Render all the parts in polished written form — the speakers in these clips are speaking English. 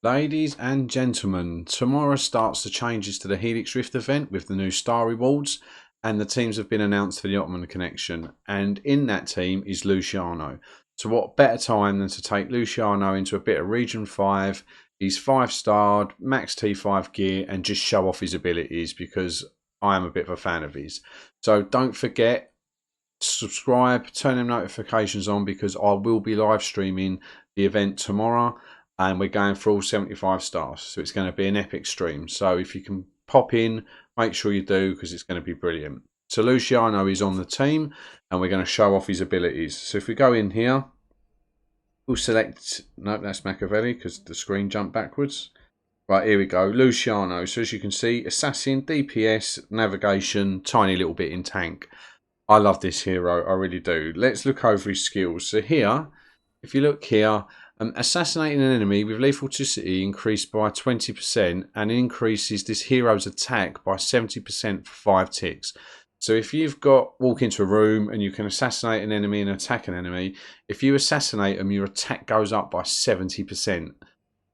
Ladies and gentlemen, tomorrow starts the changes to the Helix Rift event with the new star rewards, and the teams have been announced for the Ottoman connection. And in that team is Luciano. So, what better time than to take Luciano into a bit of Region 5? He's 5-starred, max T5 gear, and just show off his abilities because I am a bit of a fan of his. So, don't forget, subscribe, turn them notifications on because I will be live streaming the event tomorrow and we're going for all 75 stars. So it's going to be an epic stream. So if you can pop in, make sure you do because it's going to be brilliant. So Luciano is on the team and we're going to show off his abilities. So if we go in here, we'll select, nope, that's Machiavelli because the screen jumped backwards. Right, here we go, Luciano. So as you can see, assassin, DPS, navigation, tiny little bit in tank. I love this hero, I really do. Let's look over his skills. So here, if you look here, assassinating an enemy with lethal toxicity increased by 20% and increases this hero's attack by 70% for 5 ticks. So if you've got walk into a room and you can assassinate an enemy and attack an enemy, if you assassinate them, your attack goes up by 70%.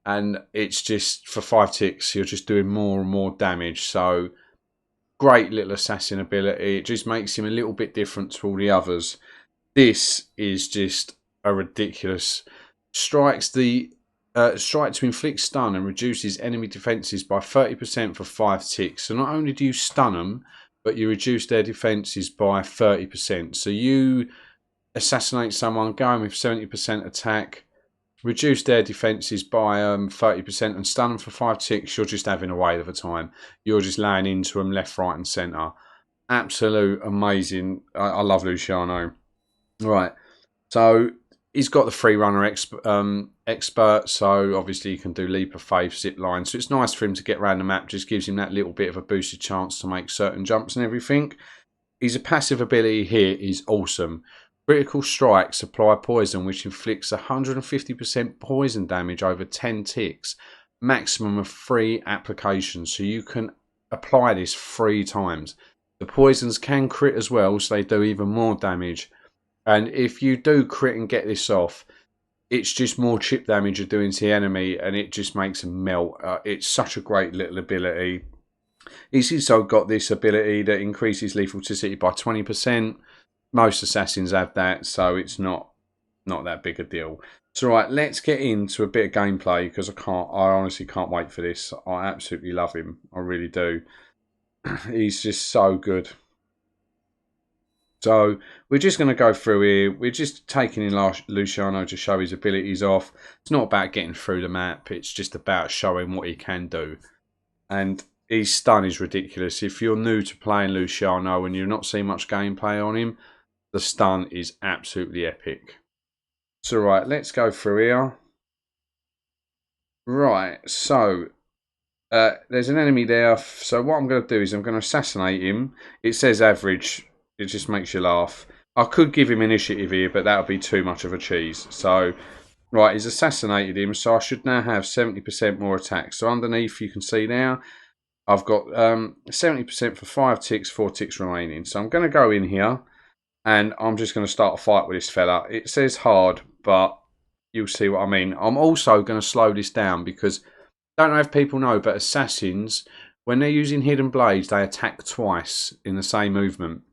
And it's just for 5 ticks, you're just doing more and more damage. So great little assassin ability. It just makes him a little bit different to all the others. This is just a ridiculous. Strike to inflict stun and reduces enemy defenses by 30% for 5 ticks. So not only do you stun them, but you reduce their defenses by 30%. So you assassinate someone going with 70% attack, reduce their defenses by 30% and stun them for 5 ticks, you're just having a whale of a time. You're just laying into them left, right and centre. Absolute amazing. I love Luciano. Right, so he's got the free runner expert, so obviously you can do leap of faith, zip line. So it's nice for him to get around the map, just gives him that little bit of a boosted chance to make certain jumps and everything. His passive ability here is awesome. Critical strikes apply poison, which inflicts 150% poison damage over 10 ticks, maximum of 3 applications. So you can apply this 3 times. The poisons can crit as well, so they do even more damage. And if you do crit and get this off, it's just more chip damage you're doing to the enemy, and it just makes them melt. It's such a great little ability. He's also got this ability that increases lethal toxicity by 20%. Most assassins have that, so it's not that big a deal. So right, let's get into a bit of gameplay because I honestly can't wait for this. I absolutely love him. I really do. He's just so good. So we're just going to go through here. We're just taking in Luciano to show his abilities off. It's not about getting through the map. It's just about showing what he can do. And his stun is ridiculous. If you're new to playing Luciano and you've not seen much gameplay on him, the stun is absolutely epic. So right, let's go through here. Right, so there's an enemy there. So what I'm going to do is I'm going to assassinate him. It says average. It just makes you laugh. I could give him initiative here, but that would be too much of a cheese. So, right, he's assassinated him. So I should now have 70% more attacks. So underneath, you can see now, I've got 70% for 5 ticks, 4 ticks remaining. So I'm going to go in here. And I'm just going to start a fight with this fella. It says hard, but you'll see what I mean. I'm also going to slow this down because I don't know if people know, but assassins, when they're using hidden blades, they attack twice in the same movement.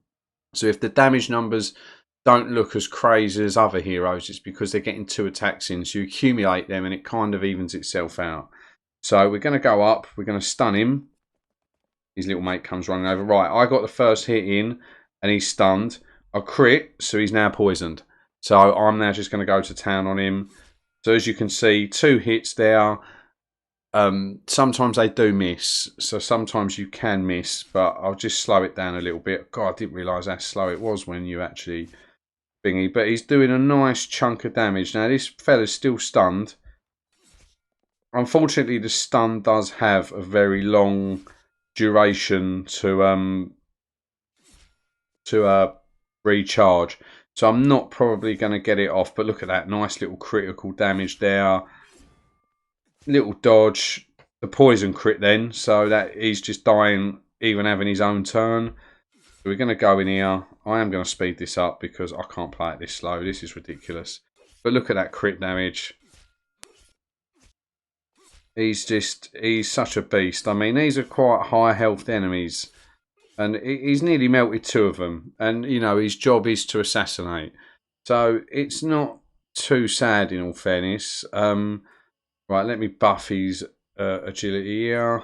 So if the damage numbers don't look as crazy as other heroes, it's because they're getting 2 attacks in. So you accumulate them and it kind of evens itself out. So we're going to go up. We're going to stun him. His little mate comes running over. Right, I got the first hit in and he's stunned. I crit, so he's now poisoned. So I'm now just going to go to town on him. So as you can see, 2 hits there. Sometimes they do miss, so sometimes you can miss, but I'll just slow it down a little bit. God, I didn't realise how slow it was when you actually thingy. But he's doing a nice chunk of damage. Now this fella's still stunned. Unfortunately, the stun does have a very long duration to recharge, so I'm not probably going to get it off. But look at that nice little critical damage there, little dodge, the poison crit then, so that he's just dying even having his own turn. So we're going to go in here. I am going to speed this up because I can't play it this slow. This is ridiculous. But look at that crit damage. he's such a beast. I mean, these are quite high health enemies, and he's nearly melted two of them. And you know, his job is to assassinate, so it's not too sad in all fairness. Right, let me buff his agility here.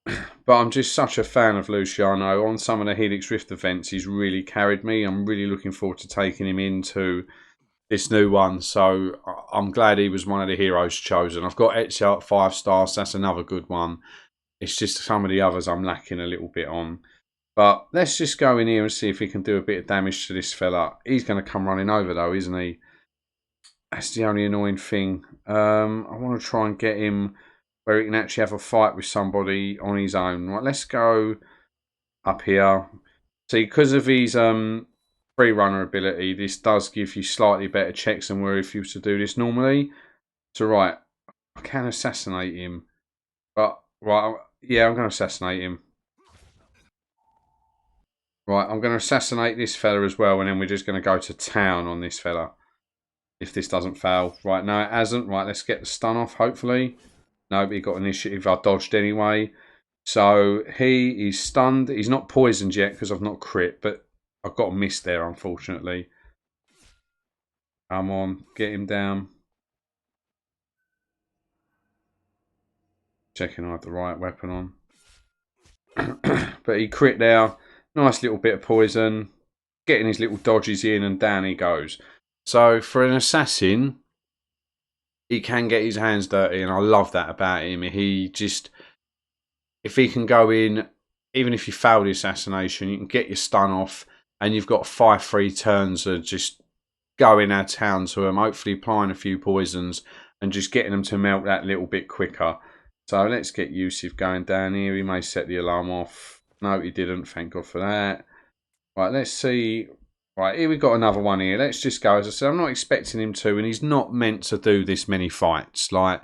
But I'm just such a fan of Luciano. On some of the Helix Rift events, he's really carried me. I'm really looking forward to taking him into this new one. So I'm glad he was one of the heroes chosen. I've got Ezio at 5 stars. That's another good one. It's just some of the others I'm lacking a little bit on. But let's just go in here and see if we can do a bit of damage to this fella. He's going to come running over though, isn't he? That's the only annoying thing. I want to try and get him where he can actually have a fight with somebody on his own. Right, let's go up here. See, because of his free runner ability, this does give you slightly better checks than where if you was to do this normally. So right, I can assassinate him. But right, yeah, I'm going to assassinate him. Right, I'm going to assassinate this fella as well, and then we're just going to go to town on this fella. If this doesn't fail. Right, no, it hasn't. Right, let's get the stun off, hopefully. No, he got initiative. I dodged anyway. So he is stunned. He's not poisoned yet because I've not crit, but I've got a miss there, unfortunately. Come on, get him down. Checking I have the right weapon on. But he crit there. Nice little bit of poison. Getting his little dodges in, and down he goes. So for an assassin, he can get his hands dirty, and I love that about him. He just, if he can go in, even if you fail the assassination, you can get your stun off, and you've got 5 free turns of just going out of town to him, hopefully applying a few poisons and just getting them to melt that little bit quicker. So let's get Yusuf going down here. He may set the alarm off. No, he didn't. Thank God for that. Right, let's see. Right, here we've got another one here. Let's just go. As I said, I'm not expecting him to, and he's not meant to do this many fights. Like,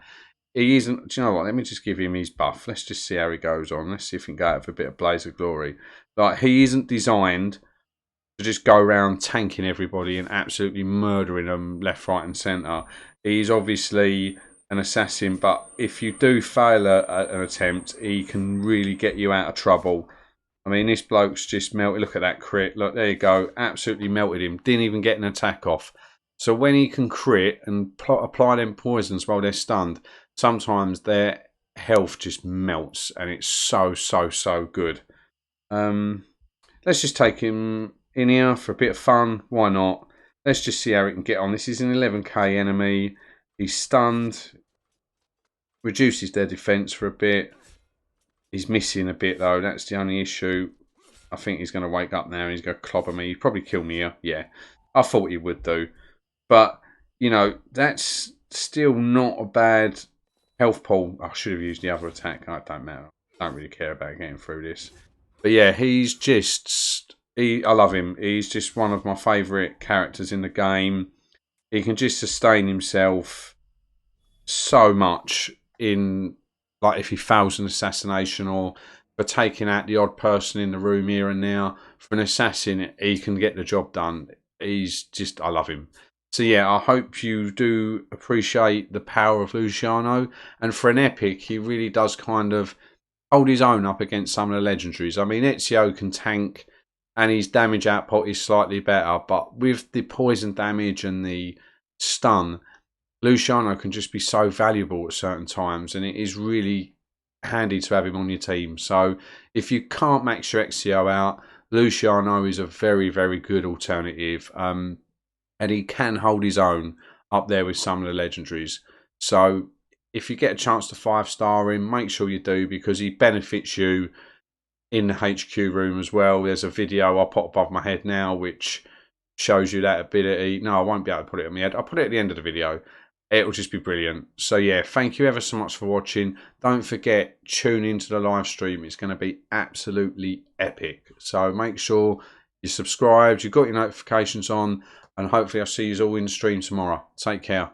he isn't. Do you know what? Let me just give him his buff. Let's just see how he goes on. Let's see if we can go out for a bit of blaze of glory. Like, he isn't designed to just go around tanking everybody and absolutely murdering them left, right, and centre. He's obviously an assassin, but if you do fail an attempt, he can really get you out of trouble. I mean, this bloke's just melted. Look at that crit. Look, there you go. Absolutely melted him. Didn't even get an attack off. So when he can crit and apply them poisons while they're stunned, sometimes their health just melts, and it's so, so, so good. Let's just take him in here for a bit of fun. Why not? Let's just see how he can get on. This is an 11k enemy. He's stunned. Reduces their defense for a bit. He's missing a bit though. That's the only issue. I think he's going to wake up now and he's going to clobber me. He'd probably kill me here. Yeah, I thought he would do. But, you know, that's still not a bad health pool. I should have used the other attack. It don't matter. I don't really care about getting through this. But yeah, he's just... I love him. He's just one of my favourite characters in the game. He can just sustain himself so much in... Like if he fails an assassination, or for taking out the odd person in the room here and now. For an assassin, he can get the job done. He's just, I love him. So yeah, I hope you do appreciate the power of Luciano. And for an epic, he really does kind of hold his own up against some of the legendaries. I mean, Ezio can tank and his damage output is slightly better. But with the poison damage and the stun, Luciano can just be so valuable at certain times, and it is really handy to have him on your team. So if you can't max your Ezio out, Luciano is a very, very good alternative, and he can hold his own up there with some of the legendaries. So if you get a chance to 5-star him, make sure you do, because he benefits you in the HQ room as well. There's a video I'll put above my head now which shows you that ability. No, I won't be able to put it on my head. I'll put it at the end of the video. It'll just be brilliant. So yeah, thank you ever so much for watching. Don't forget, tune into the live stream. It's going to be absolutely epic. So make sure you're subscribed, you've got your notifications on, and hopefully I'll see you all in the stream tomorrow. Take care.